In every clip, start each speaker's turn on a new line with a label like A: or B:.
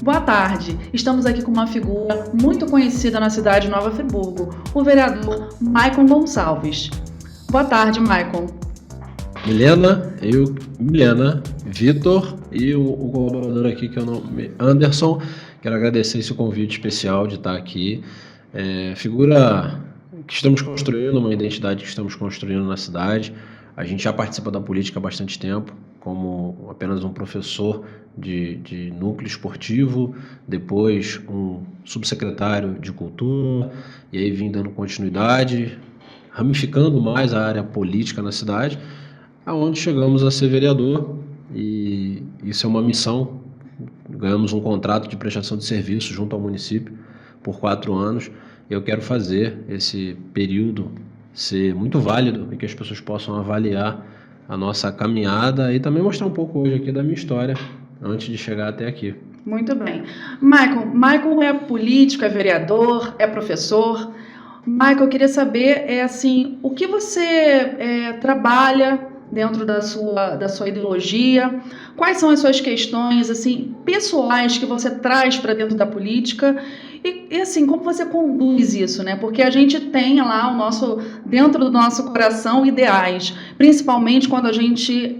A: Boa tarde. Estamos aqui com uma figura muito conhecida na cidade de Nova Friburgo, o vereador Maicon Gonçalves. Boa tarde, Maicon.
B: Milena, Vitor e o colaborador aqui que é o nome Anderson. Quero agradecer esse convite especial de estar aqui. Figura que estamos construindo, uma identidade que estamos construindo na cidade. A gente já participa da política há bastante tempo, como apenas um professor de núcleo esportivo, depois um subsecretário de cultura, e aí vim dando continuidade, ramificando mais a área política na cidade, aonde chegamos a ser vereador, e isso é uma missão. Ganhamos um contrato de prestação de serviço junto ao município por 4 anos. Eu quero fazer esse período ser muito válido e que as pessoas possam avaliar a nossa caminhada e também mostrar um pouco hoje aqui da minha história antes de chegar até aqui.
A: Muito bem. Maicon é político, é vereador, é professor. Maicon, eu queria saber, o que você trabalha dentro da sua ideologia? Quais são as suas questões, pessoais que você traz para dentro da política? E como você conduz isso, né? Porque a gente tem lá dentro do nosso coração ideais, principalmente quando a gente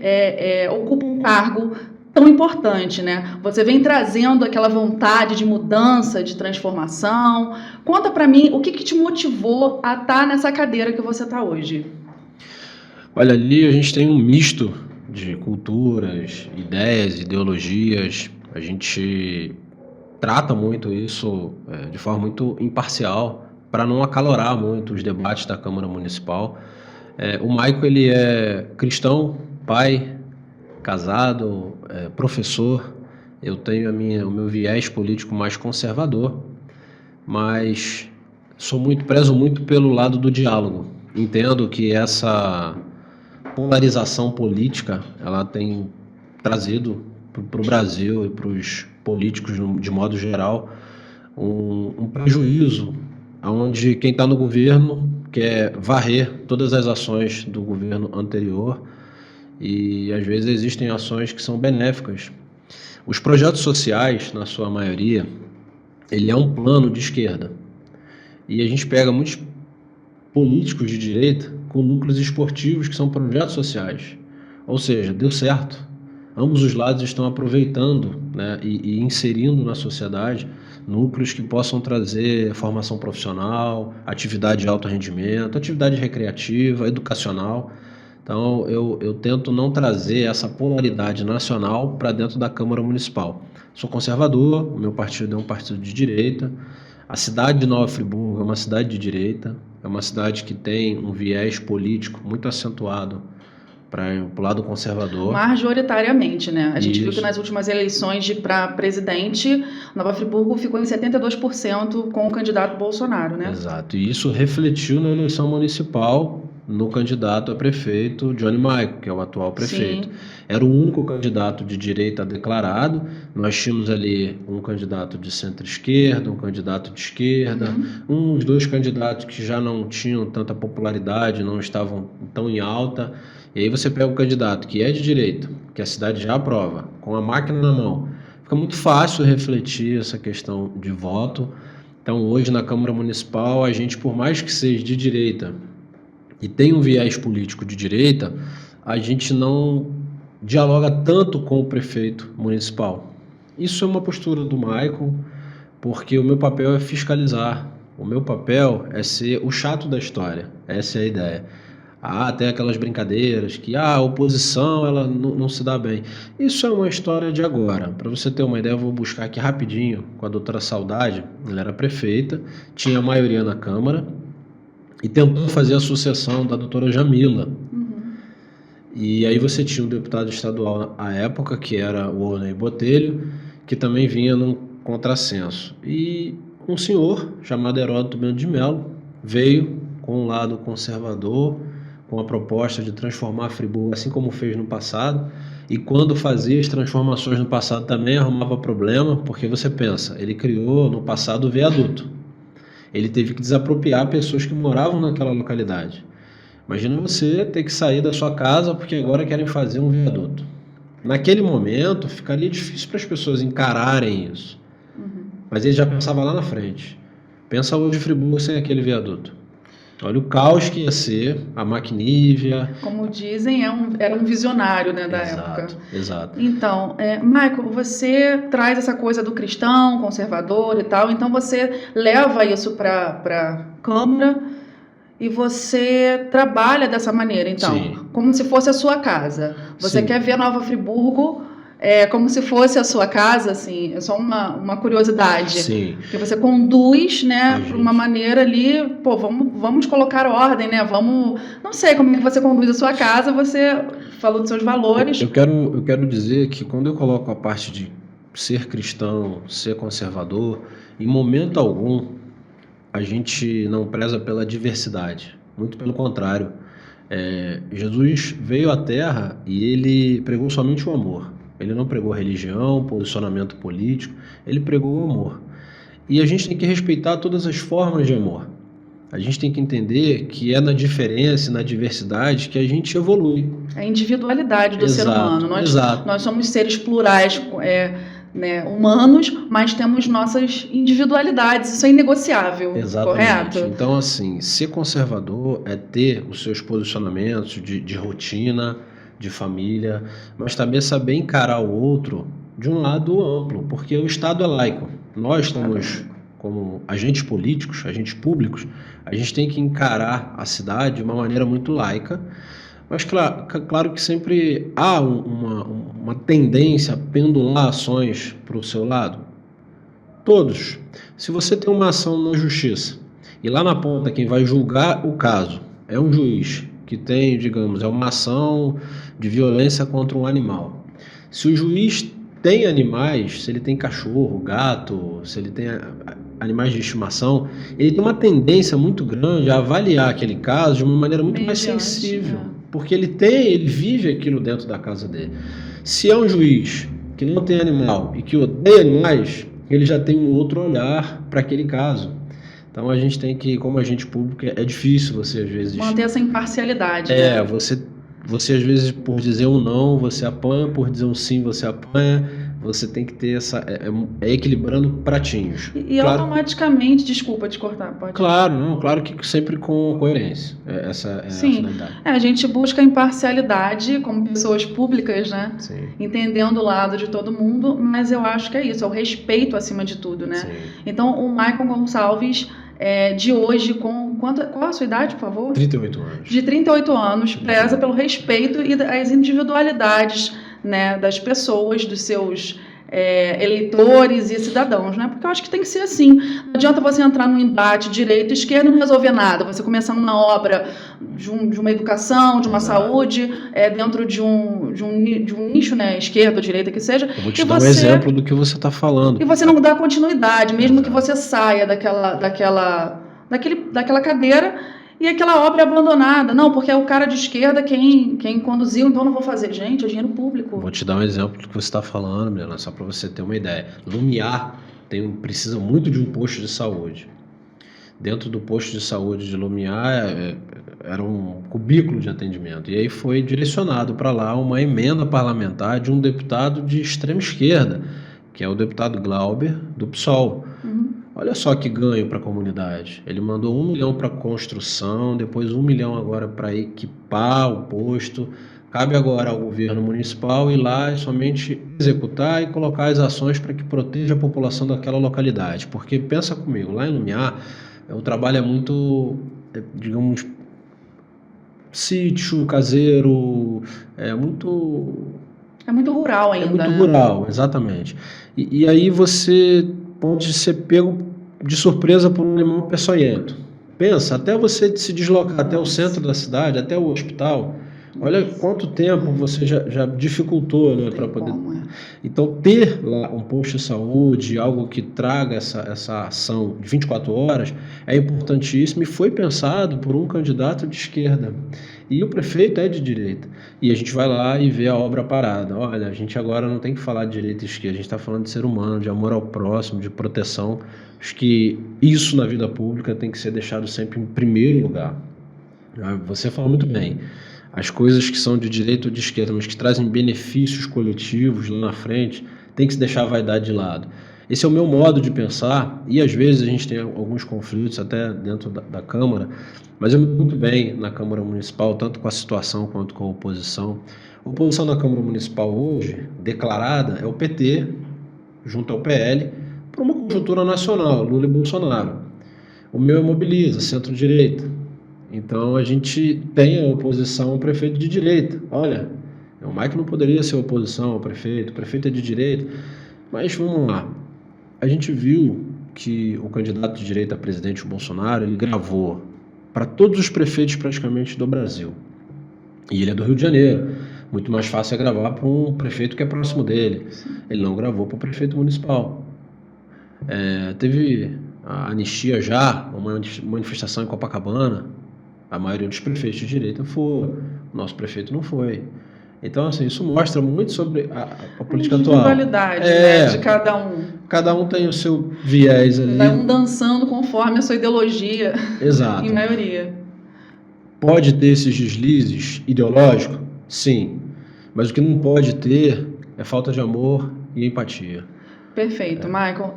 A: ocupa um cargo tão importante, né? Você vem trazendo aquela vontade de mudança, de transformação. Conta para mim o que te motivou a estar nessa cadeira que você está hoje.
B: Olha, ali a gente tem um misto de culturas, ideias, ideologias. A gente trata muito isso de forma muito imparcial, para não acalorar muito os debates da Câmara Municipal. O Maicon, ele é cristão, pai, casado, professor. Eu tenho o meu viés político mais conservador, mas prezo muito pelo lado do diálogo. Entendo que essa polarização política, ela tem trazido para o Brasil e para os políticos de modo geral um prejuízo, onde quem está no governo quer varrer todas as ações do governo anterior, e às vezes existem ações que são benéficas. Os projetos sociais, na sua maioria, ele é um plano de esquerda, e a gente pega muitos políticos de direita com núcleos esportivos que são projetos sociais, ou seja, deu certo. Ambos os lados estão aproveitando, né, e inserindo na sociedade núcleos que possam trazer formação profissional, atividade de alto rendimento, atividade recreativa, educacional. Então, eu tento não trazer essa polaridade nacional para dentro da Câmara Municipal. Sou conservador, o meu partido é um partido de direita. A cidade de Nova Friburgo é uma cidade de direita, é uma cidade que tem um viés político muito acentuado para o lado conservador.
A: Majoritariamente, né? A gente viu que
B: Isso.
A: nas últimas eleições para presidente, Nova Friburgo ficou em 72% com o candidato Bolsonaro, né?
B: Exato, e isso refletiu na eleição municipal no candidato a prefeito Johnny Maicon, que é o atual prefeito.
A: Sim.
B: Era o único candidato de direita declarado. Nós tínhamos ali um candidato de centro-esquerda, um candidato de esquerda, uns 2 candidatos que já não tinham tanta popularidade, não estavam tão em alta. E aí você pega um candidato que é de direita, que a cidade já aprova, com a máquina na mão. Fica muito fácil refletir essa questão de voto. Então, hoje na Câmara Municipal, a gente, por mais que seja de direita e tenha um viés político de direita, a gente não dialoga tanto com o prefeito municipal. Isso é uma postura do Maicon, porque o meu papel é fiscalizar. O meu papel é ser o chato da história. Essa é a ideia. Tem aquelas brincadeiras que a oposição ela não se dá bem. Isso é uma história de agora. Para você ter uma ideia, eu vou buscar aqui rapidinho com a doutora Saudade. Ela era prefeita, tinha maioria na Câmara e tentou fazer a sucessão da doutora Jamila. E aí você tinha um deputado estadual à época, que era o Ornei Botelho, que também vinha num contrassenso. E um senhor chamado Heródoto Bento de Mello veio com um lado conservador, com a proposta de transformar Friburgo, assim como fez no passado, e quando fazia as transformações no passado também arrumava problema, porque você pensa, ele criou no passado o viaduto, ele teve que desapropriar pessoas que moravam naquela localidade. Imagina você ter que sair da sua casa porque agora querem fazer um viaduto. Naquele momento ficaria difícil para as pessoas encararem isso. Mas ele já pensava lá na frente. Pensa hoje Friburgo sem aquele viaduto. Olha o caos que ia ser, a Maquinívia.
A: Como dizem, era um visionário, né, da época.
B: Exato.
A: Então, Michael, você traz essa coisa do cristão, conservador e tal, então você leva isso para a Câmara e você trabalha dessa maneira, então,
B: Sim.
A: como se fosse a sua casa. Você
B: Sim.
A: quer ver Nova Friburgo como se fosse a sua casa, assim, é só uma curiosidade.
B: Sim.
A: Que você conduz, né, para uma maneira ali, pô, vamos colocar ordem, né, não sei como é que você conduz a sua casa, você falou dos seus valores.
B: Eu quero dizer que quando eu coloco a parte de ser cristão, ser conservador, em momento algum a gente não preza pela diversidade, muito pelo contrário. Jesus veio à Terra e ele pregou somente o amor. Ele não pregou religião, posicionamento político, ele pregou o amor. E a gente tem que respeitar todas as formas de amor. A gente tem que entender que é na diferença, na diversidade que a gente evolui.
A: A individualidade do ser humano. Nós somos seres plurais, né, humanos, mas temos nossas individualidades. Isso é inegociável.
B: Exatamente.
A: Correto?
B: Então, assim, ser conservador é ter os seus posicionamentos de rotina, de família, mas também saber encarar o outro de um lado amplo, porque o Estado é laico. Nós estamos, como agentes políticos, agentes públicos, a gente tem que encarar a cidade de uma maneira muito laica, mas claro que sempre há uma tendência a pendular ações para o seu lado. Todos. Se você tem uma ação na justiça e lá na ponta quem vai julgar o caso é um juiz que tem, digamos, uma ação de violência contra um animal. Se o juiz tem animais, se ele tem cachorro, gato, se ele tem animais de estimação, ele tem uma tendência muito grande a avaliar aquele caso de uma maneira muito mais sensível, porque ele vive aquilo dentro da casa dele. Se é um juiz que não tem animal e que odeia animais, ele já tem um outro olhar para aquele caso. Então a gente tem que, como agente público, é difícil você às vezes
A: manter essa imparcialidade. Né?
B: Você às vezes por dizer um não você apanha, por dizer um sim você apanha. Você tem que ter equilibrando pratinhos.
A: E claro, automaticamente, desculpa te cortar, pode.
B: Claro que sempre com coerência. Essa é
A: Sim.
B: A finalidade.
A: A gente busca imparcialidade como pessoas públicas, né?
B: Sim.
A: Entendendo o lado de todo mundo, mas eu acho que é isso, é o respeito acima de tudo, né?
B: Sim.
A: Então, o Michael Gonçalves, de hoje, qual a sua idade, por favor?
B: 38 anos.
A: De 38 anos, preza pelo respeito e as individualidades, né, das pessoas, dos seus eleitores e cidadãos, né? Porque eu acho que tem que ser assim. Não adianta você entrar num embate direita e esquerda e não resolver nada. Você começar uma obra de uma educação, de uma saúde, dentro de um nicho, né, esquerda ou direita que seja.
B: Eu vou te dar um exemplo do que você está falando.
A: E você não dá continuidade, mesmo que você saia daquela cadeira e aquela obra é abandonada. Não, porque é o cara de esquerda quem conduziu, então não vou fazer. Gente, é dinheiro público.
B: Vou te dar um exemplo do que você está falando, Milena, só para você ter uma ideia. Lumiar precisa muito de um posto de saúde. Dentro do posto de saúde de Lumiar era um cubículo de atendimento. E aí foi direcionado para lá uma emenda parlamentar de um deputado de extrema esquerda, que é o deputado Glauber, do PSOL. Olha só que ganho para a comunidade. Ele mandou 1 milhão para construção, depois 1 milhão agora para equipar o posto. Cabe agora ao governo municipal ir lá e somente executar e colocar as ações para que proteja a população daquela localidade. Porque pensa comigo, lá em Lumiar, o trabalho é muito, digamos, sítio, caseiro, é muito
A: rural ainda.
B: É muito rural, exatamente. E aí você pode ser pego de surpresa por um animal peçonhento. Pensa, até você se deslocar até o centro da cidade, até o hospital, olha quanto tempo você já dificultou, né, para poder... Então, ter lá um posto de saúde, algo que traga essa ação de 24 horas, é importantíssimo e foi pensado por um candidato de esquerda. E o prefeito é de direita. E a gente vai lá e vê a obra parada. Olha, a gente agora não tem que falar de direita e esquerda, a gente está falando de ser humano, de amor ao próximo, de proteção. Acho que isso na vida pública tem que ser deixado sempre em primeiro lugar. Você falou muito bem. As coisas que são de direita ou de esquerda, mas que trazem benefícios coletivos lá na frente, tem que se deixar a vaidade de lado. Esse é o meu modo de pensar, e às vezes a gente tem alguns conflitos até dentro da Câmara, mas eu me dou muito bem na Câmara Municipal, tanto com a situação quanto com a oposição. A oposição na Câmara Municipal hoje, declarada, é o PT, junto ao PL, por uma conjuntura nacional, Lula e Bolsonaro. O meu é Mobiliza, centro-direita. Então a gente tem a oposição ao prefeito de direita. Olha, o Mike não poderia ser oposição ao prefeito, o prefeito é de direita. Mas vamos lá, a gente viu que o candidato de direita a presidente, o Bolsonaro, ele gravou para todos os prefeitos praticamente do Brasil. E ele é do Rio de Janeiro. Muito mais fácil é gravar para um prefeito que é próximo dele. Ele não gravou para o prefeito municipal. Teve a anistia já, uma manifestação em Copacabana. A maioria dos prefeitos de direita foi. O nosso prefeito não foi. Então, assim, isso mostra muito sobre a política atual.
A: A individualidade, né, de cada um.
B: Cada um tem o seu viés ali.
A: Cada um dançando conforme a sua ideologia.
B: Exato.
A: Em maioria.
B: Pode ter esses deslizes ideológicos? Sim. Mas o que não pode ter é falta de amor e empatia.
A: Perfeito, Michael.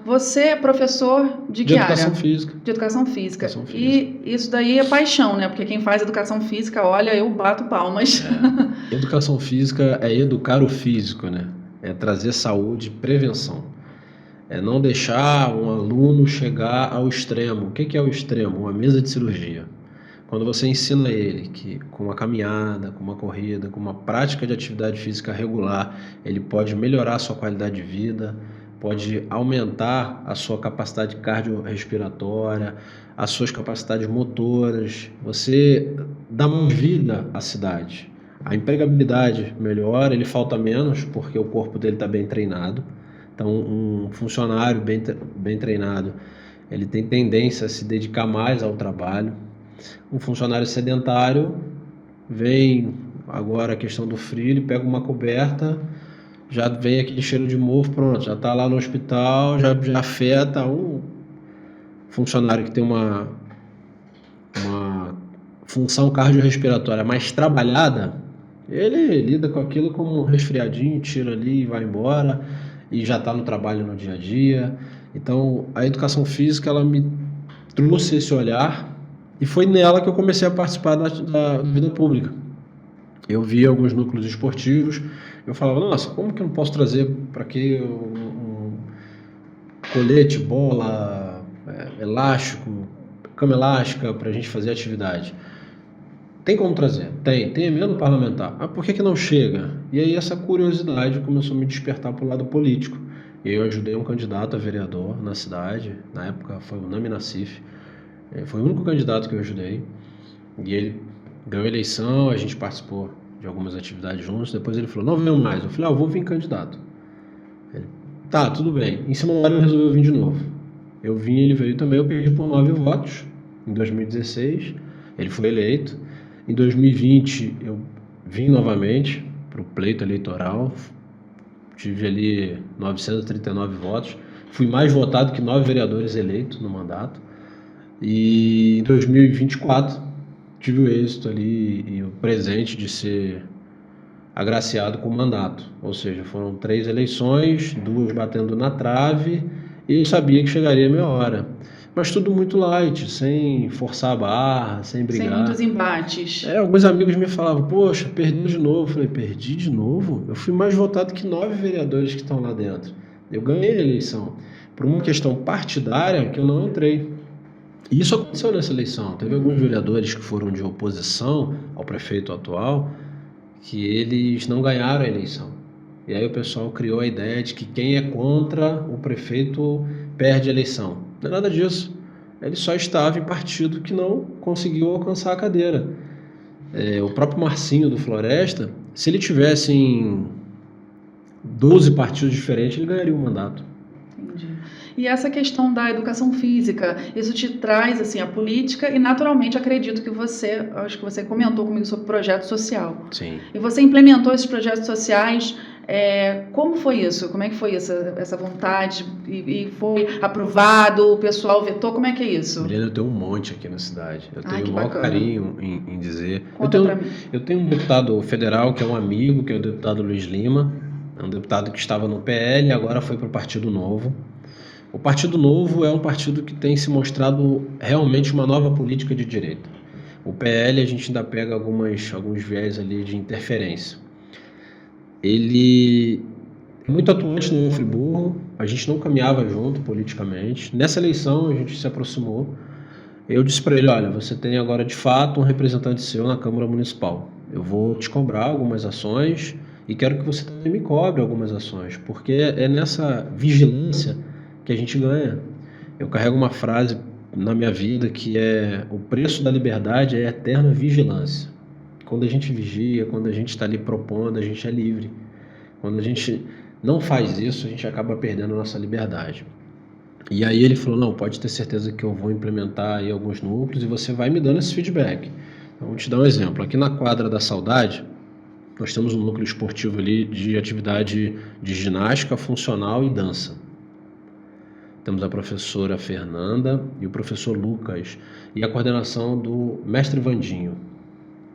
A: Você é professor de que área?
B: Educação física.
A: De educação física. E isso daí é paixão, né? Porque quem faz educação física, olha, eu bato palmas.
B: Educação física é educar o físico, né? É trazer saúde e prevenção. É não deixar um aluno chegar ao extremo. O que é o extremo? Uma mesa de cirurgia. Quando você ensina ele que com uma caminhada, com uma corrida, com uma prática de atividade física regular, ele pode melhorar a sua qualidade de vida, pode aumentar a sua capacidade cardiorrespiratória, as suas capacidades motoras, você dá mais vida à cidade. A empregabilidade melhora, ele falta menos porque o corpo dele está bem treinado. Então, um funcionário bem treinado, ele tem tendência a se dedicar mais ao trabalho. Um funcionário sedentário vem agora a questão do frio, ele pega uma coberta, já vem aquele cheiro de mofo, pronto, já está lá no hospital, já afeta um funcionário que tem uma função cardiorrespiratória mais trabalhada, ele lida com aquilo como um resfriadinho, tira ali e vai embora, e já está no trabalho no dia a dia. Então, a educação física, ela me trouxe esse olhar, e foi nela que eu comecei a participar da vida pública. Eu via alguns núcleos esportivos, eu falava, nossa, como que eu não posso trazer para aqui um colete, bola, elástico, cama elástica para a gente fazer atividade? Tem como trazer? Tem emenda parlamentar. Mas por que não chega? E aí essa curiosidade começou a me despertar para o lado político. E aí eu ajudei um candidato a vereador na cidade, na época foi o Nami Nassif. Foi o único candidato que eu ajudei, e ele ganhou a eleição, a gente participou de algumas atividades juntos, depois ele falou, não venho mais. Eu falei, eu vou vir candidato. Ele, tá, tudo bem. Em cima do horário eu resolvi vir de novo. Eu vim, ele veio também, eu perdi por 9 votos, em 2016, ele foi eleito. Em 2020 eu vim novamente para o pleito eleitoral, tive ali 939 votos, fui mais votado que 9 vereadores eleitos no mandato. E em 2024 tive o êxito ali e o presente de ser agraciado com o mandato. Ou seja, foram 3 eleições, 2 batendo na trave, e eu sabia que chegaria a minha hora. Mas tudo muito light, sem forçar a barra, sem brigar.
A: Sem muitos embates.
B: Alguns amigos me falavam, poxa, perdeu de novo. Eu falei, perdi de novo? Eu fui mais votado que 9 vereadores que estão lá dentro. Eu ganhei a eleição por uma questão partidária que eu não entrei. E isso aconteceu nessa eleição. Teve alguns vereadores que foram de oposição ao prefeito atual, que eles não ganharam a eleição. E aí o pessoal criou a ideia de que quem é contra o prefeito perde a eleição. Não é nada disso. Ele só estava em partido que não conseguiu alcançar a cadeira. O próprio Marcinho do Floresta, se ele tivesse em 12 partidos diferentes, ele ganharia o mandato.
A: Entendi. E essa questão da educação física, isso te traz assim a política e naturalmente acredito que acho que você comentou comigo sobre projeto social.
B: Sim.
A: E você implementou esses projetos sociais, como foi isso? Como é que foi essa vontade? E foi aprovado, o pessoal vetou, como é que é isso?
B: Milena, eu tenho um monte aqui na cidade. Eu tenho o maior
A: bacana.
B: carinho em dizer.
A: Conta pra mim.
B: Eu tenho um deputado federal que é um amigo, que é o deputado Luiz Lima. É um deputado que estava no PL e agora foi para o Partido Novo. O Partido Novo é um partido que tem se mostrado realmente uma nova política de direita. O PL a gente ainda pega alguns viés ali de interferência. Ele é muito atuante no Friburgo, a gente não caminhava junto politicamente. Nessa eleição a gente se aproximou. Eu disse para ele, olha, você tem agora de fato um representante seu na Câmara Municipal. Eu vou te cobrar algumas ações e quero que você também me cobre algumas ações, porque é nessa vigilância que a gente ganha. Eu carrego uma frase na minha vida que é: o preço da liberdade é a eterna vigilância. Quando a gente vigia, quando a gente está ali propondo, a gente é livre. Quando a gente não faz isso, a gente acaba perdendo a nossa liberdade. E aí ele falou, não, pode ter certeza que eu vou implementar aí alguns núcleos e você vai me dando esse feedback. Então, vou te dar um exemplo. Aqui na quadra da Saudade, nós temos um núcleo esportivo ali de atividade de ginástica, funcional e dança. Temos a professora Fernanda e o professor Lucas e a coordenação do mestre Vandinho.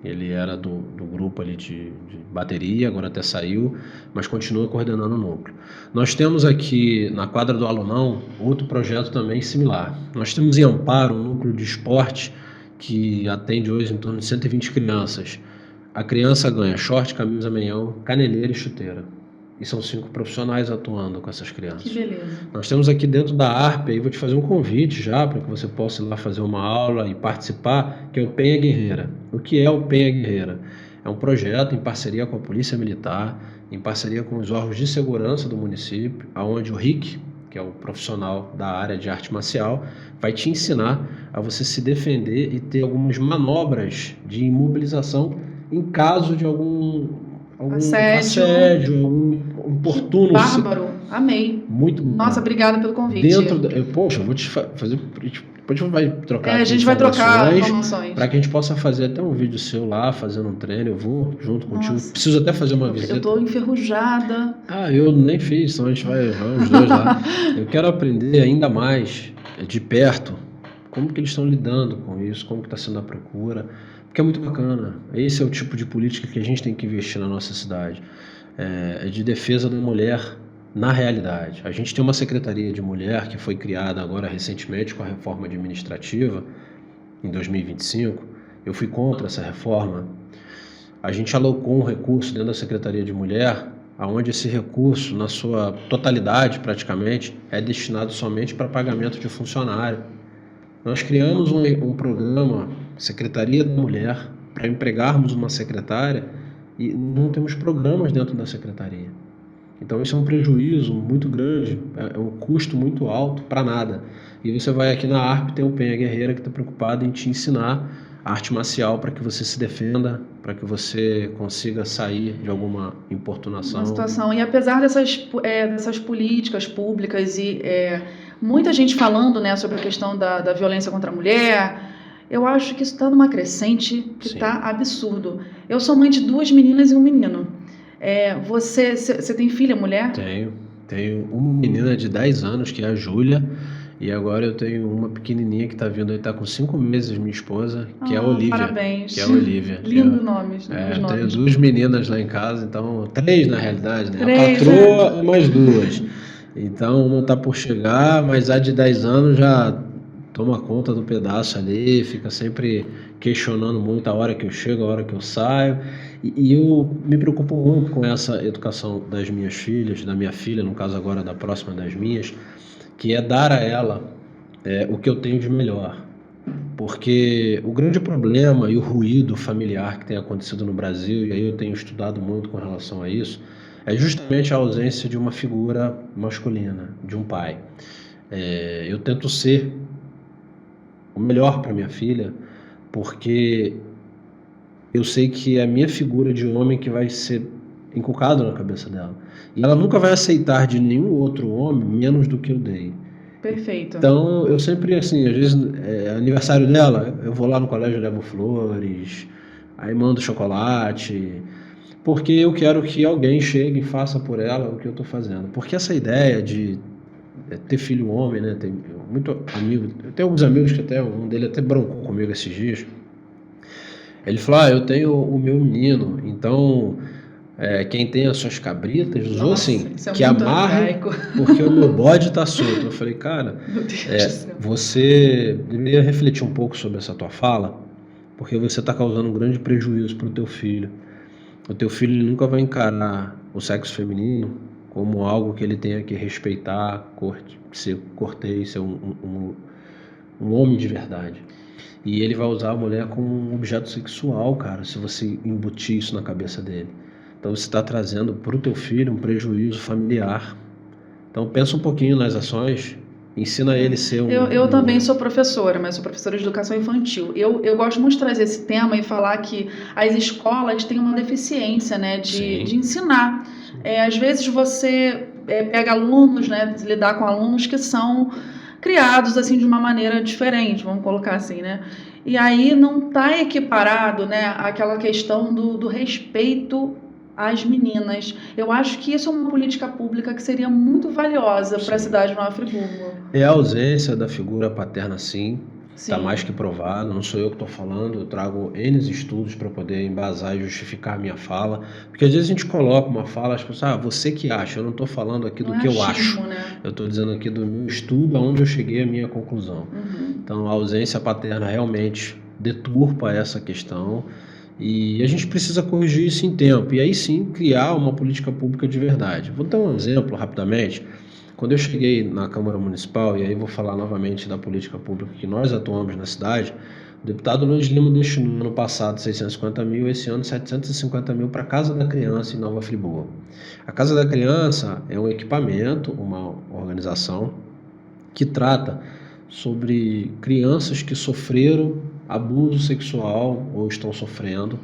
B: Ele era do grupo ali de bateria, agora até saiu, mas continua coordenando o núcleo. Nós temos aqui na quadra do Alunão outro projeto também similar. Nós temos em Amparo um núcleo de esporte que atende hoje em torno de 120 crianças. A criança ganha short, camisa, meião, caneleira e chuteira. E são 5 profissionais atuando com essas crianças.
A: Que beleza.
B: Nós temos aqui dentro da ARP, aí vou te fazer um convite já para que você possa ir lá fazer uma aula e participar, que é o Penha Guerreira. O que é o Penha Guerreira? É um projeto em parceria com a Polícia Militar, em parceria com os órgãos de segurança do município, onde o RIC, que é o profissional da área de arte marcial, vai te ensinar a você se defender e ter algumas manobras de imobilização em caso de algum assédio, algum importuno.
A: Bárbaro, amei.
B: Muito bom.
A: Nossa, obrigada pelo convite.
B: Poxa, eu vou te fazer. Depois a gente vai trocar.
A: A gente vai trocar informações.
B: Para que a gente possa fazer até um vídeo seu lá, fazendo um treino. Eu vou junto contigo.
A: Nossa.
B: Preciso até fazer uma visita.
A: Eu tô enferrujada.
B: Eu nem fiz, então a gente vai os dois lá. Eu quero aprender ainda mais de perto como que eles estão lidando com isso, como que está sendo a procura. Porque é muito bacana. Esse é o tipo de política que a gente tem que investir na nossa cidade. É de defesa da mulher na realidade. A gente tem uma Secretaria de Mulher que foi criada agora recentemente com a reforma administrativa, em 2025. Eu fui contra essa reforma. A gente alocou um recurso dentro da Secretaria de Mulher, onde esse recurso, na sua totalidade praticamente, é destinado somente para pagamento de funcionário. Nós criamos um programa, Secretaria da Mulher, para empregarmos uma secretária e não temos programas dentro da secretaria. Então isso é um prejuízo muito grande, é um custo muito alto para nada. E você vai aqui na ARP, tem o Penha Guerreira que está preocupado em te ensinar arte marcial para que você se defenda, para que você consiga sair de alguma importunação.
A: Uma situação. E apesar dessas políticas públicas e muita gente falando, né, sobre a questão da violência contra a mulher, eu acho que isso está numa crescente que está absurdo. Eu sou mãe de 2 meninas e um menino. Você tem filha, mulher?
B: Tenho uma menina de 10 anos, que é a Júlia, e agora eu tenho uma pequenininha que está vindo aí, está com 5 meses, minha esposa, que é a Olivia.
A: Parabéns.
B: Que é a Olivia.
A: Lindo nomes.
B: Tenho 2 meninas lá em casa, então 3 na realidade, né?
A: 3,
B: a patroa e mais 2. Então uma está por chegar, mas a de 10 anos já toma conta do pedaço ali, fica sempre questionando muito a hora que eu chego, a hora que eu saio. E eu me preocupo muito com essa educação das minhas filhas, da minha filha, no caso agora da próxima das minhas, que é dar a ela o que eu tenho de melhor. Porque o grande problema e o ruído familiar que tem acontecido no Brasil, e aí eu tenho estudado muito com relação a isso, é justamente a ausência de uma figura masculina, de um pai. Eu tento ser o melhor para minha filha, porque eu sei que é a minha figura de homem que vai ser inculcado na cabeça dela. E ela nunca vai aceitar de nenhum outro homem menos do que eu dei.
A: Perfeito.
B: Então, eu sempre, assim, às vezes, aniversário dela, eu vou lá no colégio, levo flores, aí mando chocolate, porque eu quero que alguém chegue e faça por ela o que eu estou fazendo. Porque essa ideia de ter filho homem, né, tem muito amigo, eu tenho alguns amigos que até, um dele até broncou comigo esses dias. Ele falou, eu tenho o meu menino, então quem tem as suas cabritas, usou
A: Nossa,
B: assim,
A: isso é
B: que
A: muito
B: amarre,
A: arcaico.
B: porque o meu bode tá solto. Eu falei, cara,
A: Meu Deus do céu.
B: você deveria refletir um pouco sobre essa tua fala, porque você está causando um grande prejuízo para o teu filho. O teu filho ele nunca vai encarar o sexo feminino como algo que ele tenha que respeitar, ser cortês, ser um homem de verdade. E ele vai usar a mulher como um objeto sexual, cara, se você embutir isso na cabeça dele. Então você está trazendo para o teu filho um prejuízo familiar. Então pensa um pouquinho nas ações, ensina ele a ser
A: Eu também sou professora, mas sou professora de educação infantil. Eu gosto muito de trazer esse tema e falar que as escolas têm uma deficiência, né, de ensinar. Às vezes você pega alunos, né, lidar com alunos que são criados assim de uma maneira diferente, vamos colocar assim, né? E aí não está equiparado, né, aquela questão do respeito às meninas. Eu acho que isso é uma política pública que seria muito valiosa para a cidade de Nova Friburgo.
B: É a ausência da figura paterna, sim. Está
A: Sim.
B: mais que provado, não sou eu que estou falando, eu trago N estudos para poder embasar e justificar a minha fala, porque às vezes a gente coloca uma fala, as pessoas, você que acha, eu não estou falando aqui do que eu acho,
A: né?
B: eu estou dizendo aqui do meu estudo, aonde eu cheguei à minha conclusão. Então a ausência paterna realmente deturpa essa questão e a gente precisa corrigir isso em tempo, e aí sim criar uma política pública de verdade. Vou dar um exemplo rapidamente. Quando eu cheguei na Câmara Municipal, e aí vou falar novamente da política pública que nós atuamos na cidade, o deputado Luiz Lima destinou ano passado 650 mil, esse ano 750 mil para a Casa da Criança em Nova Friburgo. A Casa da Criança é um equipamento, uma organização que trata sobre crianças que sofreram abuso sexual ou estão sofrendo,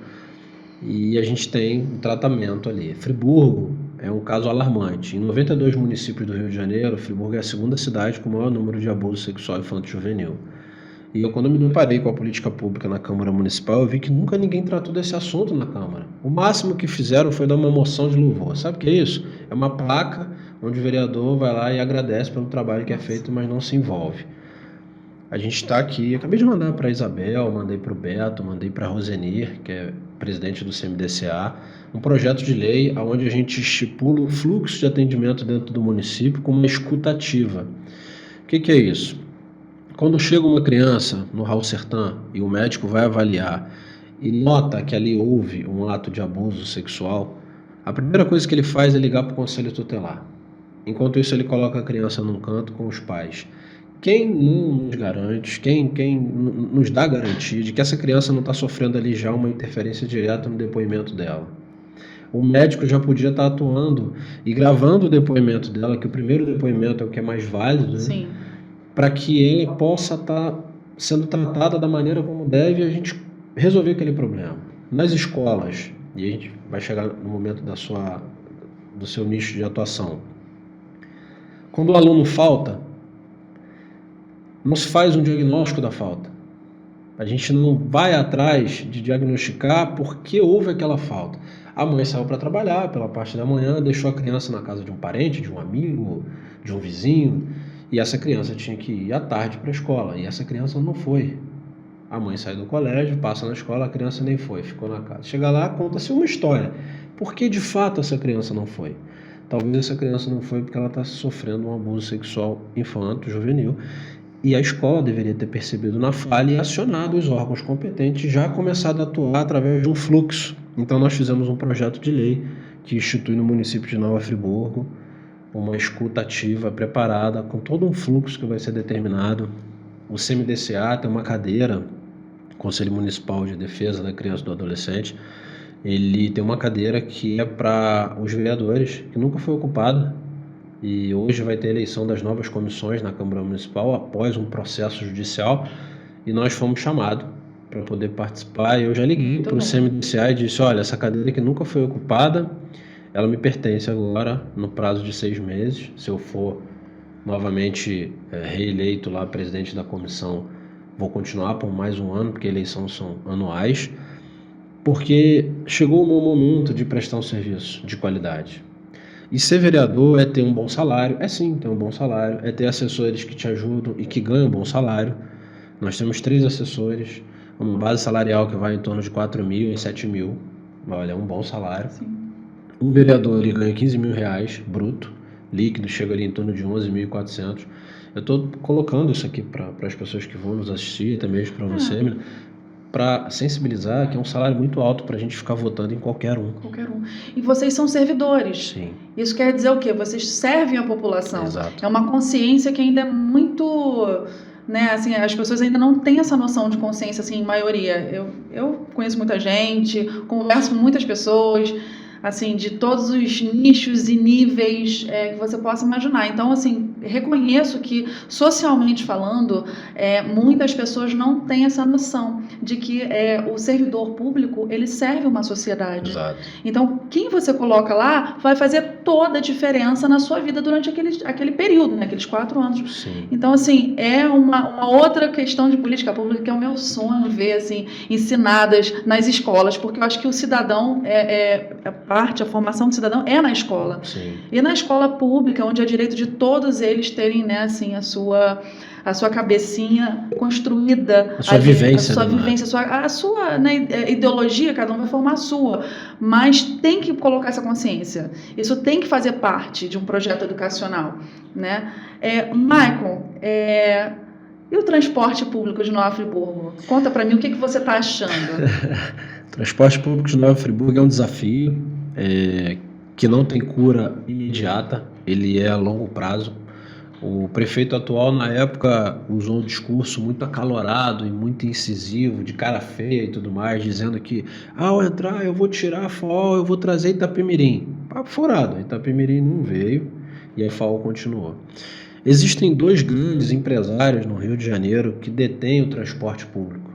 B: e a gente tem um tratamento ali. Friburgo é um caso alarmante. Em 92 municípios do Rio de Janeiro, Friburgo é a segunda cidade com o maior número de abuso sexual infanto-juvenil. E eu, quando me deparei com a política pública na Câmara Municipal, eu vi que nunca ninguém tratou desse assunto na Câmara. O máximo que fizeram foi dar uma moção de louvor. Sabe o que é isso? É uma placa onde o vereador vai lá e agradece pelo trabalho que é feito, mas não se envolve. A gente está aqui, acabei de mandar para a Isabel, mandei para o Beto, mandei para a Rosenir, que é presidente do CMDCA, um projeto de lei onde a gente estipula o fluxo de atendimento dentro do município com uma escuta ativa. O que é isso? Quando chega uma criança no Raul Sertã e o médico vai avaliar e nota que ali houve um ato de abuso sexual, a primeira coisa que ele faz é ligar para o conselho tutelar. Enquanto isso, ele coloca a criança num canto com os pais. Quem não nos garante, quem nos dá garantia de que essa criança não está sofrendo ali já uma interferência direta no depoimento dela? O médico já podia estar atuando e gravando o depoimento dela, que o primeiro depoimento é o que é mais válido, né? Para que ele possa estar sendo tratada da maneira como deve e a gente resolver aquele problema. Nas escolas, e a gente vai chegar no momento do seu nicho de atuação, quando o aluno falta, não se faz um diagnóstico da falta. A gente não vai atrás de diagnosticar por que houve aquela falta. A mãe saiu para trabalhar pela parte da manhã, deixou a criança na casa de um parente, de um amigo, de um vizinho, e essa criança tinha que ir à tarde para a escola, e essa criança não foi. A mãe sai do colégio, passa na escola, a criança nem foi, ficou na casa. Chega lá, conta-se uma história. Por que de fato essa criança não foi? Talvez essa criança não foi porque ela está sofrendo um abuso sexual infanto-juvenil, e a escola deveria ter percebido na falha e acionado os órgãos competentes, já começado a atuar através de um fluxo. Então nós fizemos um projeto de lei que institui no município de Nova Friburgo uma escuta ativa preparada com todo um fluxo que vai ser determinado. O CMDCA tem uma cadeira, Conselho Municipal de Defesa da Criança e do Adolescente, ele tem uma cadeira que é para os vereadores, que nunca foi ocupada, e hoje vai ter eleição das novas comissões na Câmara Municipal após um processo judicial, e nós fomos chamados para poder participar. E eu já liguei para o CMDCA e disse, olha, essa cadeira que nunca foi ocupada, ela me pertence agora no prazo de 6 meses. Se eu for novamente reeleito lá presidente da comissão, vou continuar por mais um ano, porque eleições são anuais, porque chegou o meu momento de prestar um serviço de qualidade. E ser vereador é ter um bom salário, é sim ter um bom salário, é ter assessores que te ajudam e que ganham um bom salário. Nós temos 3 assessores, uma base salarial que vai em torno de 4 mil e 7 mil, olha, é um bom salário.
A: Sim.
B: Um vereador ele ganha R$ 15.000 bruto, líquido, chega ali em torno de 11.400. Eu estou colocando isso aqui para as pessoas que vão nos assistir, até mesmo para você, para sensibilizar que é um salário muito alto para a gente ficar votando em qualquer um.
A: Qualquer um. E vocês são servidores.
B: Sim,
A: Isso quer dizer o quê? Vocês servem a população.
B: exato.
A: É uma consciência que ainda é muito, né, assim, as pessoas ainda não têm essa noção de consciência, assim, em maioria. Eu conheço muita gente, converso com muitas pessoas, assim, de todos os nichos e níveis que você possa imaginar. Então, assim, reconheço que, socialmente falando, muitas pessoas não têm essa noção de que o servidor público, ele serve uma sociedade.
B: Exato.
A: Então, quem você coloca lá vai fazer toda a diferença na sua vida durante aquele período, né? Aqueles 4 anos.
B: Sim.
A: Então, assim, é uma outra questão de política pública que é o meu sonho ver, assim, ensinadas nas escolas, porque eu acho que o cidadão, a formação do cidadão é na escola.
B: Sim.
A: E na escola pública, onde é direito de todos eles terem, né, assim, a sua cabecinha construída,
B: A sua vivência,
A: a sua
B: né,
A: vivência, a sua, né, ideologia, cada um vai formar a sua, mas tem que colocar essa consciência. Isso tem que fazer parte de um projeto educacional, né? Michael, e o transporte público de Nova Friburgo? Conta para mim o que você está achando.
B: Transporte público de Nova Friburgo é um desafio que não tem cura imediata, ele é a longo prazo. O prefeito atual, na época, usou um discurso muito acalorado e muito incisivo, de cara feia e tudo mais, dizendo que ao entrar eu vou tirar a FAO, eu vou trazer Itapemirim. Papo furado, Itapemirim não veio e a FAO continuou. Existem 2 grandes empresários no Rio de Janeiro que detêm o transporte público.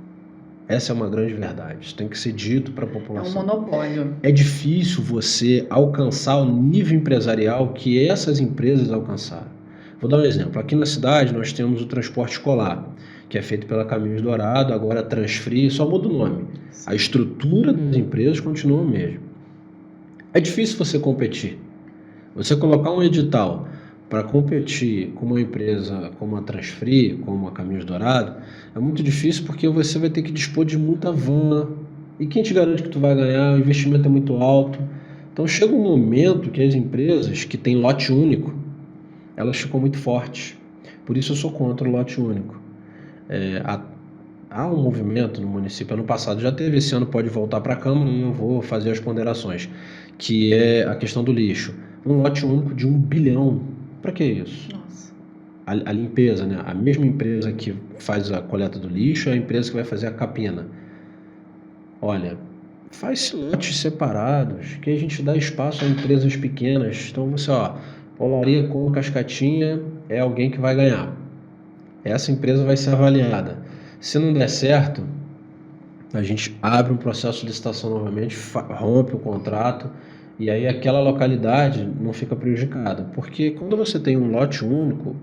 B: Essa é uma grande verdade, isso tem que ser dito para a população.
A: É um monopólio.
B: É difícil você alcançar o nível empresarial que essas empresas alcançaram. Vou dar um exemplo. Aqui na cidade nós temos o transporte escolar, que é feito pela Caminhos Dourado, agora Transfree, só muda o nome. A estrutura das empresas continua a mesma. É difícil você competir. Você colocar um edital para competir com uma empresa como a Transfree, como a Caminhos Dourado, é muito difícil porque você vai ter que dispor de muita van. E quem te garante que tu vai ganhar? O investimento é muito alto. Então chega um momento que as empresas que têm lote único, elas ficam muito fortes. Por isso eu sou contra o lote único. Há um movimento no município, ano passado já teve, esse ano pode voltar para a Câmara e eu vou fazer as ponderações, que é a questão do lixo. Um lote único de 1 bilhão. Para que isso?
A: Nossa.
B: A limpeza, né? A mesma empresa que faz a coleta do lixo é a empresa que vai fazer a capina. Olha, faz lotes separados, que a gente dá espaço a empresas pequenas. Então você, Olaria com Cascatinha é alguém que vai ganhar. Essa empresa vai ser avaliada. Se não der certo, a gente abre um processo de licitação novamente, rompe o contrato e aí aquela localidade não fica prejudicada. Porque quando você tem um lote único,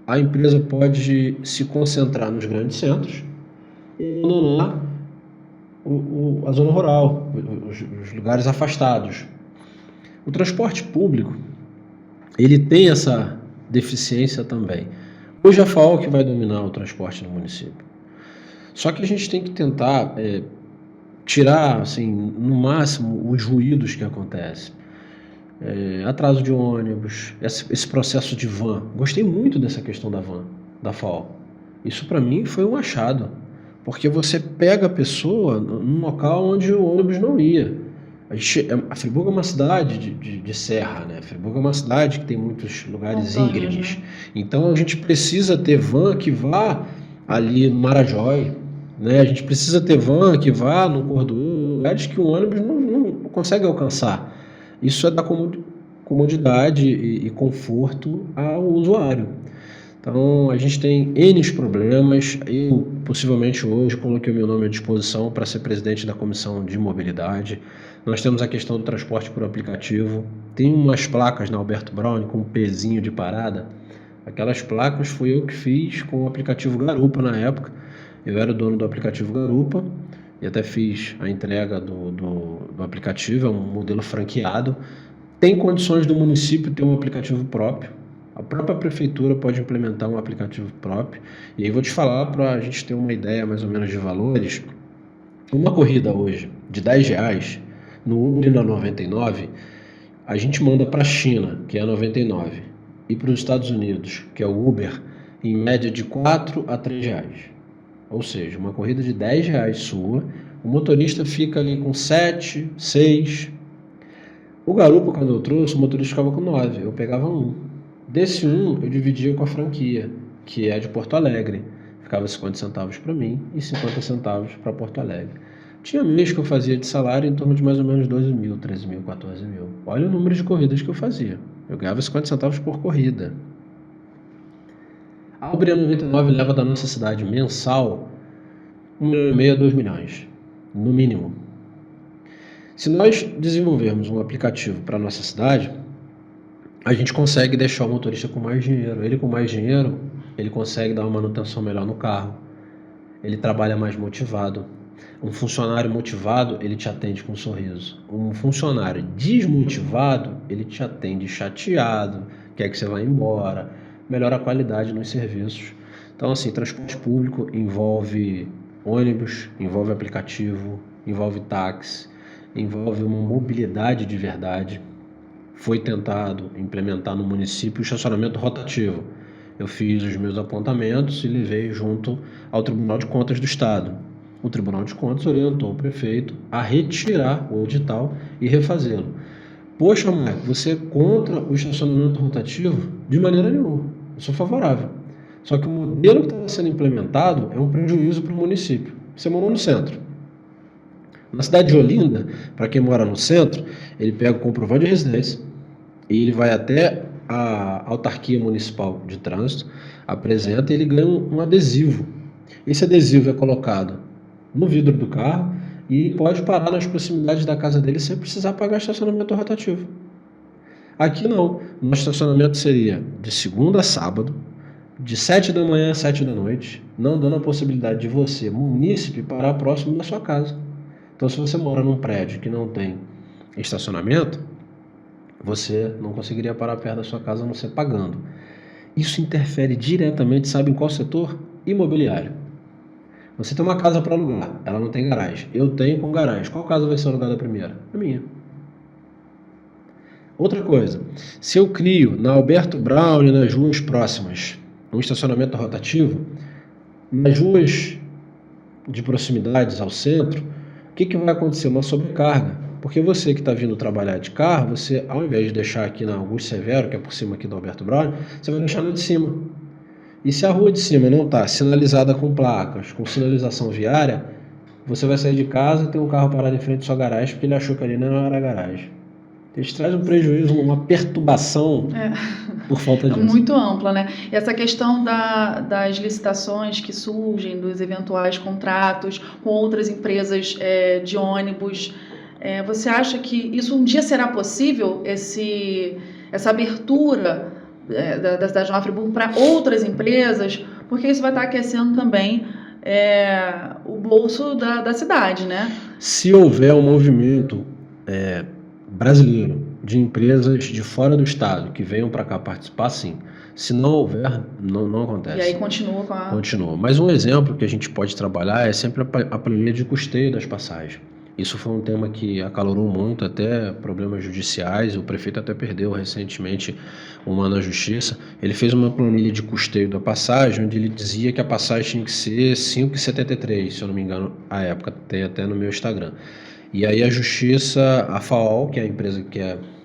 B: a empresa pode se concentrar nos grandes centros e abandonar a zona rural, os lugares afastados. O transporte público, ele tem essa deficiência também. Hoje a FAO que vai dominar o transporte no município. Só que a gente tem que tentar tirar, assim, no máximo, os ruídos que acontecem. Atraso de ônibus, esse processo de van. Gostei muito dessa questão da van, da FAO. Isso para mim foi um achado, porque você pega a pessoa num local onde o ônibus não ia. A Friburgo é uma cidade de serra, né? Friburgo é uma cidade que tem muitos lugares íngremes.
A: Né?
B: Então a gente precisa ter van que vá ali no Marajói, né? A gente precisa ter van que vá no Cordoú, lugares que o ônibus não consegue alcançar. Isso é dar comodidade e conforto ao usuário. Então a gente tem N problemas. Eu possivelmente hoje coloquei o meu nome à disposição para ser presidente da comissão de mobilidade. Nós temos a questão do transporte por aplicativo. Tem umas placas na Alberto Brown com um pezinho de parada. Aquelas placas fui eu que fiz com o aplicativo Garupa na época. Eu era o dono do aplicativo Garupa e até fiz a entrega do aplicativo, é um modelo franqueado. Tem condições do município ter um aplicativo próprio. A própria prefeitura pode implementar um aplicativo próprio. E aí vou te falar, para a gente ter uma ideia mais ou menos de valores. Uma corrida hoje de R$10 No Uber e na 99, a gente manda para a China, que é a 99, e para os Estados Unidos, que é o Uber, em média de 4 a 3 reais. Ou seja, uma corrida de 10 reais sua, o motorista fica ali com 7, 6. O garupa, quando eu trouxe, o motorista ficava com 9, eu pegava 1. Desse 1, eu dividia com a franquia, que é de Porto Alegre. Ficava 50 centavos para mim e 50 centavos para Porto Alegre. Tinha mês que eu fazia de salário em torno de mais ou menos 12 mil, 13 mil, 14 mil. Olha o número de corridas que eu fazia. Eu ganhava 50 centavos por corrida. A Uber 99 leva da nossa cidade mensal 1,5 milhão a 2 milhões, no mínimo. Se nós desenvolvermos um aplicativo para a nossa cidade, a gente consegue deixar o motorista com mais dinheiro. Ele com mais dinheiro, ele consegue dar uma manutenção melhor no carro. Ele trabalha mais motivado. Um funcionário motivado, ele te atende com um sorriso. Um funcionário desmotivado, ele te atende chateado, quer que você vá embora, melhora a qualidade nos serviços. Então, assim, transporte público envolve ônibus, envolve aplicativo, envolve táxi, envolve uma mobilidade de verdade. Foi tentado implementar no município o estacionamento rotativo. Eu fiz os meus apontamentos e levei junto ao Tribunal de Contas do Estado. O Tribunal de Contas orientou o prefeito a retirar o edital e refazê-lo. Poxa, Marco, você é contra o estacionamento rotativo? De maneira nenhuma. Eu sou favorável. Só que o modelo que está sendo implementado é um prejuízo para o município. Você morou no centro. Na cidade de Olinda, para quem mora no centro, ele pega o comprovante de residência e ele vai até a autarquia municipal de trânsito, apresenta e ele ganha um adesivo. Esse adesivo é colocado no vidro do carro e pode parar nas proximidades da casa dele sem precisar pagar estacionamento rotativo. Aqui não. Nosso estacionamento seria de segunda a sábado, de 7 da manhã a 7 da noite, não dando a possibilidade de você, munícipe, parar próximo da sua casa. Então, se você mora num prédio que não tem estacionamento, você não conseguiria parar perto da sua casa a não ser pagando. Isso interfere diretamente, sabe em qual setor? Imobiliário. Você tem uma casa para alugar, ela não tem garagem. Eu tenho com garagem. Qual casa vai ser alugada primeiro? A minha. Outra coisa, se eu crio na Alberto Brown e nas ruas próximas um estacionamento rotativo, nas ruas de proximidades ao centro, o que vai acontecer? Uma sobrecarga. Porque você que está vindo trabalhar de carro, você, ao invés de deixar aqui na Augusto Severo, que é por cima aqui do Alberto Brown, você vai deixar na de cima. E se a rua de cima não está sinalizada com placas, com sinalização viária, você vai sair de casa e tem um carro parado em frente à sua garagem porque ele achou que ali não era garagem. Isso traz um prejuízo, uma perturbação por falta disso.
A: É muito ampla, né? E essa questão das licitações que surgem, dos eventuais contratos com outras empresas de ônibus, você acha que isso um dia será possível, essa abertura da cidade de Nova Friburgo para outras empresas? Porque isso vai estar aquecendo também o bolso da cidade, né?
B: Se houver um movimento brasileiro de empresas de fora do estado que venham para cá participar, sim. Se não houver, não acontece.
A: E aí continua com a...
B: Continua. Mas um exemplo que a gente pode trabalhar é sempre a planilha de custeio das passagens. Isso foi um tema que acalorou muito, até problemas judiciais. O prefeito até perdeu recentemente uma na justiça. Ele fez uma planilha de custeio da passagem, onde ele dizia que a passagem tinha que ser 5,73, se eu não me engano, à época, tem até no meu Instagram. E aí a justiça, a FAOL, que é a empresa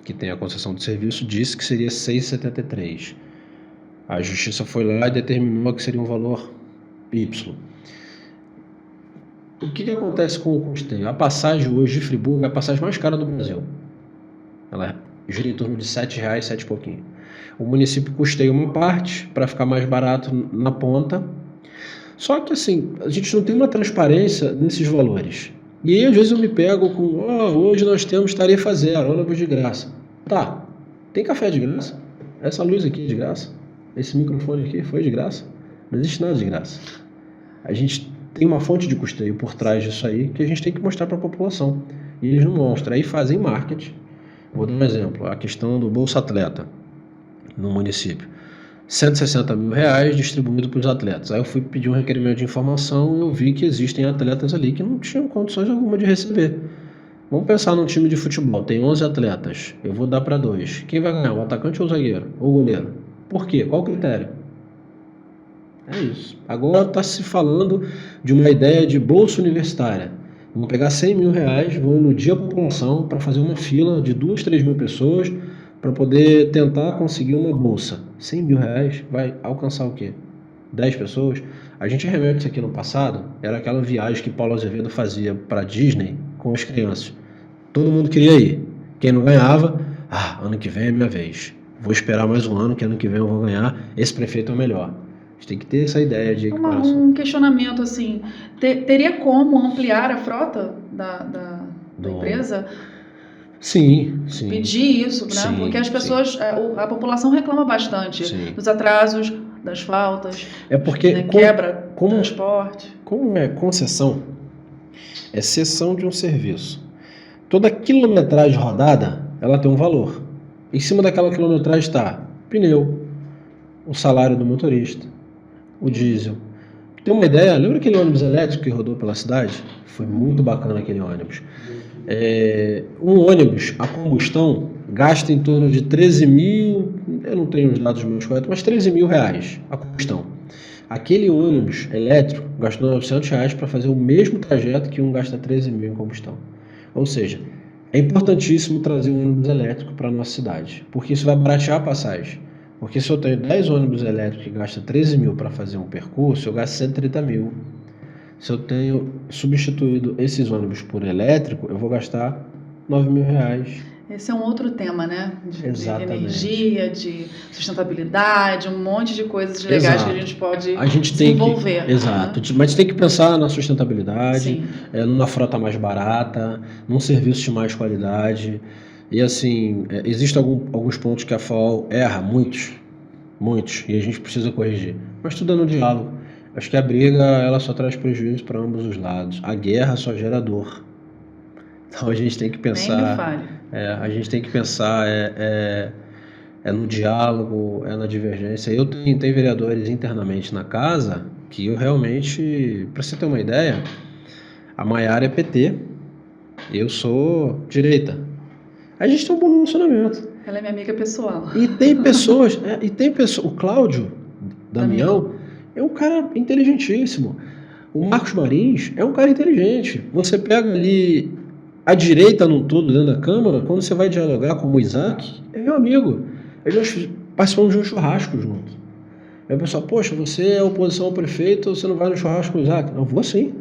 B: que tem a concessão de serviço, disse que seria 6,73. A justiça foi lá e determinou que seria um valor Y. O que acontece com o custeio? A passagem hoje de Friburgo é a passagem mais cara do Brasil. Ela gira em torno de R$7, 7 e pouquinho. O município custeia uma parte para ficar mais barato na ponta. Só que assim, a gente não tem uma transparência nesses valores. E aí às vezes eu me pego com, hoje nós temos tarifa zero, ônibus de graça. Tá, tem café de graça? Essa luz aqui é de graça? Esse microfone aqui foi de graça? Não existe nada de graça. A gente tem uma fonte de custeio por trás disso aí que a gente tem que mostrar para a população. E eles não mostram. Aí fazem marketing. Vou dar um exemplo. A questão do Bolsa Atleta no município. R$160 mil distribuído para os atletas. Aí eu fui pedir um requerimento de informação e eu vi que existem atletas ali que não tinham condições alguma de receber. Vamos pensar num time de futebol, tem 11 atletas, eu vou dar para 2. Quem vai ganhar, o atacante ou o zagueiro? Ou o goleiro? Por quê? Qual o critério? É isso. Agora está se falando de uma ideia de bolsa universitária. Vão pegar 100 mil reais, vão iludir a população para fazer uma fila de 2, 3 mil pessoas para poder tentar conseguir uma bolsa. 100 mil reais vai alcançar o quê? 10 pessoas? A gente remete isso aqui no passado, era aquela viagem que Paulo Azevedo fazia para Disney com as crianças. Todo mundo queria ir. Quem não ganhava, ano que vem é minha vez. Vou esperar mais um ano, que ano que vem eu vou ganhar. Esse prefeito é o melhor. A gente tem que ter essa ideia de equiparação.
A: Um questionamento assim, teria como ampliar a frota da empresa?
B: Sim.
A: Pedir isso, né?
B: Sim,
A: porque as pessoas, a população reclama bastante dos atrasos, das faltas,
B: é porque
A: quebra do transporte.
B: Como é concessão, é cessão de um serviço. Toda quilometragem rodada, ela tem um valor. Em cima daquela quilometragem está pneu, o salário do motorista, o diesel. Tem uma ideia? Lembra aquele ônibus elétrico que rodou pela cidade? Foi muito bacana aquele ônibus. Um ônibus a combustão gasta em torno de 13 mil, eu não tenho os dados meus corretos, mas 13 mil reais a combustão. Aquele ônibus elétrico gastou 900 reais para fazer o mesmo trajeto que um gasta 13 mil em combustão. Ou seja, é importantíssimo trazer um ônibus elétrico para a nossa cidade, porque isso vai baratear a passagem. Porque se eu tenho 10 ônibus elétricos que gastam 13 mil para fazer um percurso, eu gasto 130 mil. Se eu tenho substituído esses ônibus por elétrico, eu vou gastar 9 mil reais.
A: Esse é um outro tema, né? De
B: Exatamente.
A: energia, de sustentabilidade, um monte de coisas legais que a gente pode desenvolver.
B: Exato. Né? Mas tem que pensar na sustentabilidade, numa frota mais barata, num serviço de mais qualidade. E assim, existem alguns pontos que a FAO erra, muitos, e a gente precisa corrigir. Mas tudo é no diálogo. Acho que a briga, ela só traz prejuízo para ambos os lados. A guerra só gera dor. Então a gente tem que pensar...
A: Nem me fale.
B: A gente tem que pensar no diálogo, na divergência. Eu tenho vereadores internamente na casa que eu realmente... Para você ter uma ideia, a Maiara é PT, eu sou direita. A gente tem um bom relacionamento.
A: Ela é minha amiga pessoal.
B: E tem pessoas... o Cláudio Damião é um cara inteligentíssimo. O Marcos Marins é um cara inteligente. Você pega ali a direita num todo dentro da Câmara, quando você vai dialogar com o Isaac, é meu amigo. Nós participamos de um churrasco junto. Aí o pessoal, poxa, você é oposição ao prefeito, você não vai no churrasco com o Isaac? Não, vou sim.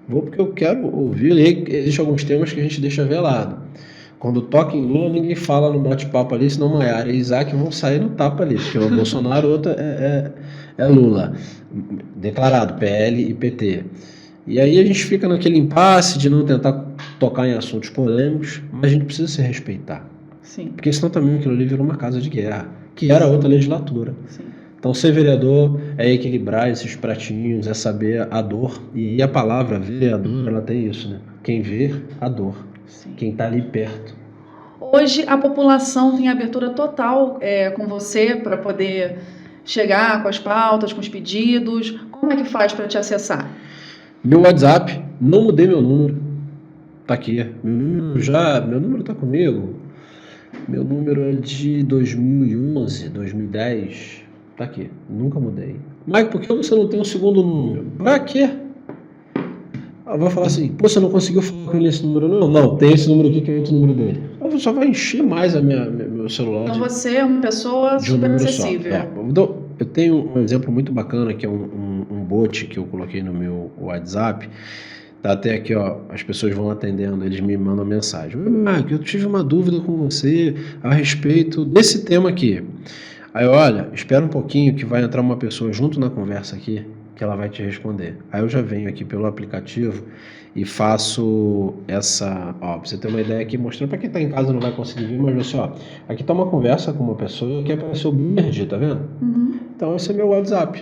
B: Vou porque eu quero ouvir. E aí existem alguns temas que a gente deixa velado. Quando toca em Lula, ninguém fala no bate-papo ali, senão Maiara e Isaac vão sair no tapa ali, porque o Bolsonaro, outra é Lula. Declarado, PL e PT. E aí a gente fica naquele impasse de não tentar tocar em assuntos polêmicos, mas a gente precisa se respeitar.
A: Sim.
B: Porque senão também aquilo ali virou uma casa de guerra, que era outra legislatura.
A: Sim.
B: Então ser vereador é equilibrar esses pratinhos, é saber a dor. E a palavra vereador, ela tem isso, né? Quem vê a dor. Sim. Quem está ali perto.
A: Hoje a população tem abertura total com você para poder chegar com as pautas, com os pedidos. Como é que faz para te acessar?
B: Meu WhatsApp, não mudei meu número. Tá aqui. Meu número tá comigo. Meu número é de 2011, 2010. Tá aqui. Nunca mudei. Mike, por que você não tem um segundo número? Pra quê? Vai falar assim, pô, você não conseguiu falar com ele esse número? Não, tem esse número aqui que é outro número dele. Só vai encher mais meu celular.
A: Então você é uma pessoa super acessível.
B: Eu tenho um exemplo muito bacana, que é um bot que eu coloquei no meu WhatsApp. Tá até aqui, ó, as pessoas vão atendendo, eles me mandam mensagem. Marco, eu tive uma dúvida com você a respeito desse tema aqui. Aí, olha, espera um pouquinho que vai entrar uma pessoa junto na conversa aqui, que ela vai te responder. Aí eu já venho aqui pelo aplicativo e faço essa... Ó, pra você ter uma ideia aqui, mostrando para quem tá em casa não vai conseguir ver, mas você, ó, aqui tá uma conversa com uma pessoa que apareceu o Bimerdi, tá vendo?
A: Uhum.
B: Então esse é meu WhatsApp.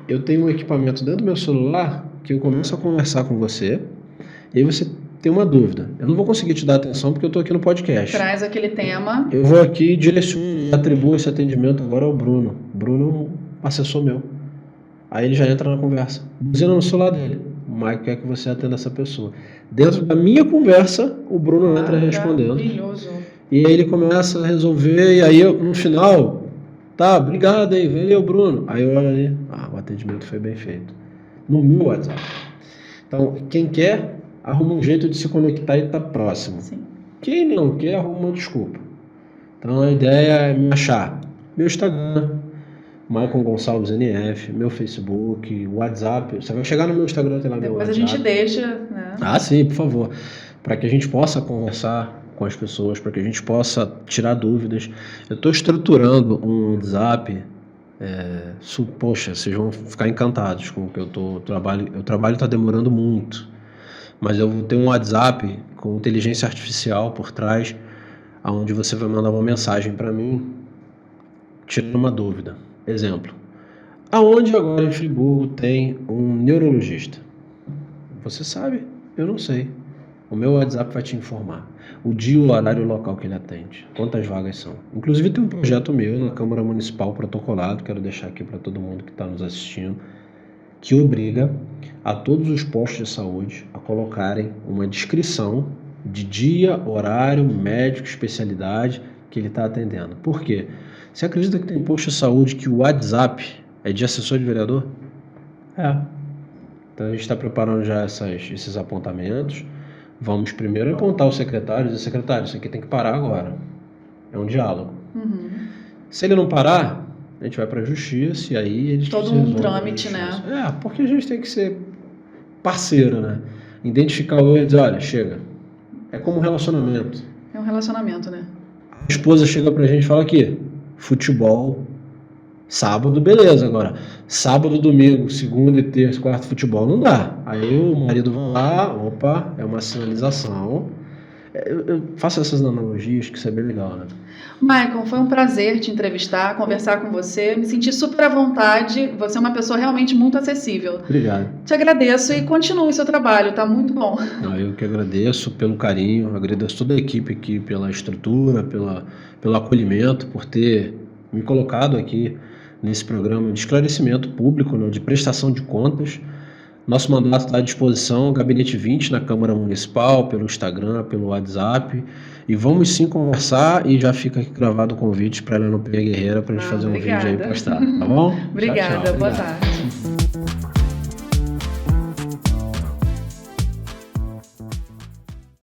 B: Eu tenho um equipamento dentro do meu celular que eu começo a conversar com você e aí você tem uma dúvida. Eu não vou conseguir te dar atenção porque eu tô aqui no podcast.
A: Traz aquele tema.
B: Eu vou aqui e direciono, atribuo esse atendimento agora ao Bruno. Bruno é um assessor meu. Aí ele já entra na conversa. Buzina no celular dele. o Michael quer que você atenda essa pessoa. Dentro da minha conversa, o Bruno entra respondendo.
A: Maravilhoso.
B: E aí ele começa a resolver, e aí no final, tá, obrigado aí, valeu Bruno. Aí eu olho ali, o atendimento foi bem feito. No meu WhatsApp. Então, quem quer, arruma um jeito de se conectar e estar próximo.
A: Sim.
B: Quem não quer, arruma uma desculpa. Então a ideia é me achar. Meu Instagram, Michael Gonçalves NF, meu Facebook, WhatsApp. Você vai chegar no meu Instagram, tem lá meu
A: Depois a
B: WhatsApp.
A: gente deixa, né?
B: Sim, por favor. Para que a gente possa conversar com as pessoas, para que a gente possa tirar dúvidas. Eu estou estruturando um WhatsApp. Poxa, vocês vão ficar encantados com o que eu trabalho. O trabalho está demorando muito, mas eu vou ter um WhatsApp com inteligência artificial por trás, onde você vai mandar uma mensagem para mim, tirando uma dúvida. Exemplo: aonde agora em Friburgo tem um neurologista? Você sabe? Eu não sei. O meu WhatsApp vai te informar o dia, o horário e o local que ele atende, quantas vagas são. Inclusive tem um projeto meu na Câmara Municipal protocolado, quero deixar aqui para todo mundo que está nos assistindo, que obriga a todos os postos de saúde a colocarem uma descrição de dia, horário, médico, especialidade que ele está atendendo. Por quê? Você acredita que tem posto de saúde que o WhatsApp é de assessor de vereador? Então a gente está preparando já esses apontamentos. Vamos primeiro apontar os secretários e dizer: secretário, isso aqui tem que parar agora. É um diálogo.
A: Uhum.
B: Se ele não parar, a gente vai para a justiça e aí eles...
A: Todo um trâmite, né?
B: Porque a gente tem que ser parceiro, né? Identificar o erro e dizer: olha, chega. É como um relacionamento.
A: É um relacionamento, né?
B: A esposa chega pra gente e fala aqui: futebol, sábado, beleza. Agora, sábado, domingo, segunda e terça, quarta, futebol, não dá. Aí o marido vai lá, opa, é uma sinalização. Eu faço essas analogias, que isso é bem legal, né?
A: Michael, foi um prazer te entrevistar, conversar com você. Me senti super à vontade. Você é uma pessoa realmente muito acessível.
B: Obrigado.
A: Te agradeço e continue o seu trabalho, tá muito bom.
B: Eu que agradeço pelo carinho, agradeço toda a equipe aqui pela estrutura, pelo acolhimento, por ter me colocado aqui nesse programa de esclarecimento público, né, de prestação de contas. Nosso mandato está à disposição, Gabinete 20 na Câmara Municipal, pelo Instagram, pelo WhatsApp. E vamos sim conversar, e já fica aqui gravado o convite para ela no Penha Guerreira para a gente fazer um vídeo aí e postar, tá bom?
A: Obrigada,
B: Tchau, tchau.
A: boa
B: Obrigado.
A: tarde.